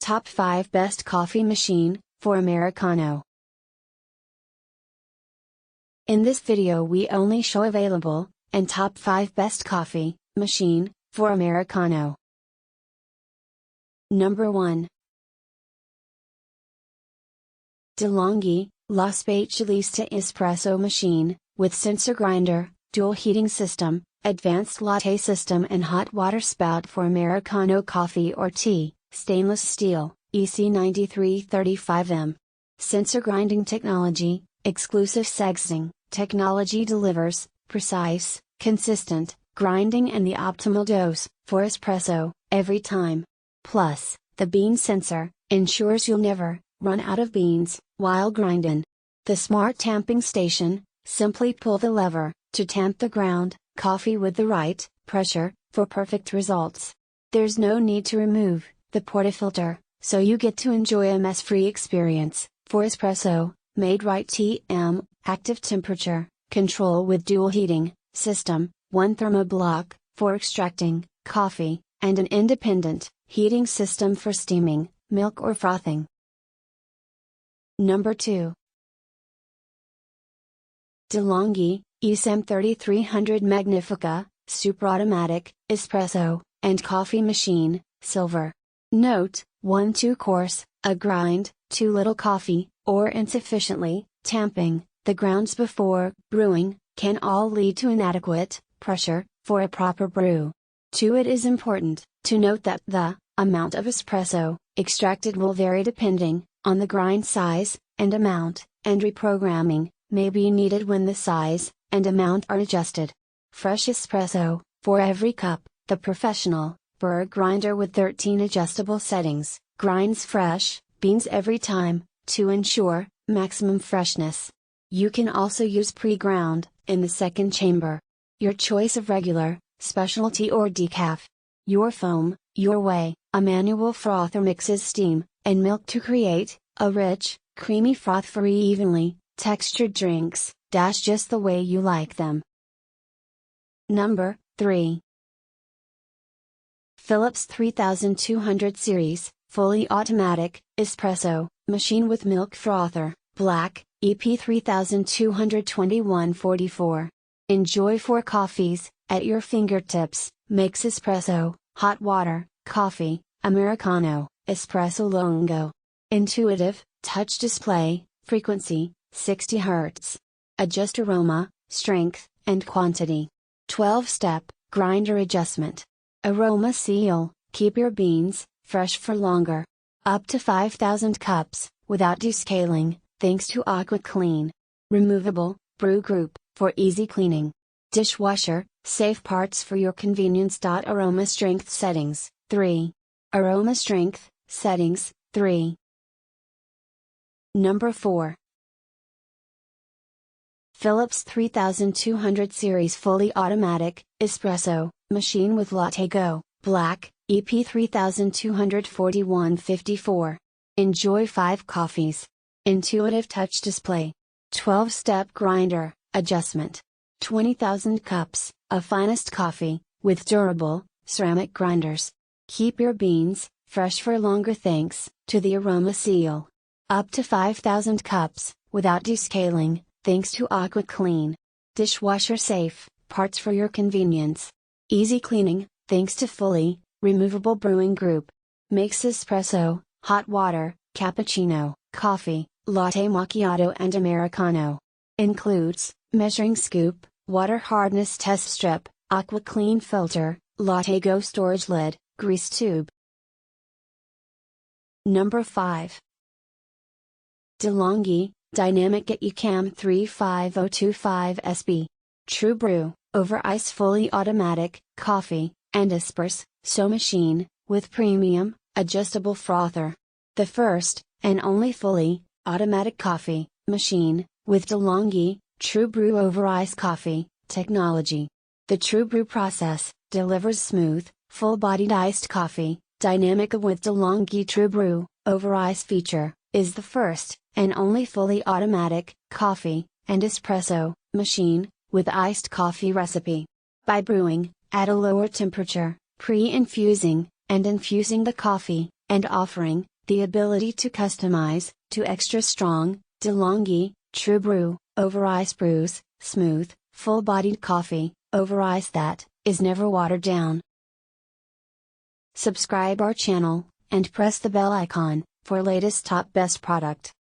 Top 5 Best Coffee Machine for Americano. In this video we only show available, and top 5 best coffee machine for Americano. Number 1. DeLonghi, La Specialista Espresso Machine, with sensor grinder, dual heating system, advanced latte system and hot water spout for Americano coffee or tea, stainless steel, EC9335M. Sensor grinding technology, exclusive sexting technology delivers precise, consistent grinding and the optimal dose for espresso every time. Plus, the bean sensor ensures you'll never run out of beans while grinding. The smart tamping station, simply pull the lever to tamp the ground coffee with the right pressure for perfect results. There's no need to remove the portafilter, so you get to enjoy a mess-free experience for espresso made right. TM active temperature control with dual heating system, one thermoblock for extracting coffee, and an independent heating system for steaming milk or frothing. Number 2. DeLonghi, ESM3300 Magnifica, Super Automatic, Espresso, and Coffee Machine, Silver. Note, 1 too coarse, a grind, too little coffee, or insufficiently tamping the grounds before brewing, can all lead to inadequate pressure for a proper brew. 2. It is important to note that the amount of espresso extracted will vary depending on the grind size and amount, and reprogramming may be needed when the size and amount are adjusted. Fresh espresso for every cup. The professional burr grinder with 13 adjustable settings grinds fresh beans every time to ensure maximum freshness. You can also use pre-ground in the second chamber. Your choice of regular, specialty or decaf. Your foam, your way. A manual frother mixes steam and milk to create a rich, creamy froth for evenly textured drinks, just the way you like them. Number 3. Philips 3200 series, fully automatic, espresso, machine with milk frother, black, EP3221-44. Enjoy 4 coffees at your fingertips. Makes espresso, hot water, coffee, Americano, espresso lungo. Intuitive, touch display, frequency, 60 Hz. Adjust aroma, strength, and quantity. 12-step, grinder adjustment. Aroma seal, keep your beans fresh for longer. Up to 5,000 cups, without descaling, thanks to Aqua Clean. Removable, brew group, for easy cleaning. Dishwasher, safe parts for your convenience. Aroma strength settings, 3. Aroma strength, settings, 3. Number 4. Philips 3200 series fully automatic, espresso, machine with LatteGo, black, EP3241-54. Enjoy 5 coffees. Intuitive touch display. 12-step grinder, adjustment. 20,000 cups, of finest coffee, with durable, ceramic grinders. Keep your beans fresh for longer thanks to the aroma seal. Up to 5,000 cups, without descaling, thanks to Aqua Clean. Dishwasher safe, parts for your convenience. Easy cleaning, thanks to fully removable brewing group. Makes espresso, hot water, cappuccino, coffee, latte macchiato and Americano. Includes measuring scoop, water hardness test strip, Aqua Clean filter, LatteGo storage lid, grease tube. Number 5. DeLonghi, Dinamica ECAM 35025SB. TrueBrew, over ice fully automatic, coffee, and espresso machine, with premium, adjustable frother. The first, and only fully, automatic coffee, machine, with DeLonghi, TrueBrew over ice coffee, technology. The TrueBrew process, delivers smooth, full-bodied iced coffee. Dinamica with DeLonghi TrueBrew, over ice feature, is the first, and only fully automatic, coffee, and espresso, machine, with iced coffee recipe. By brewing, at a lower temperature, pre-infusing, and infusing the coffee, and offering The ability to customize, to extra strong, DeLonghi, TrueBrew, over ice brews, smooth, full-bodied coffee, over ice that is never watered down. Subscribe our channel, and press the bell icon, for latest top best product.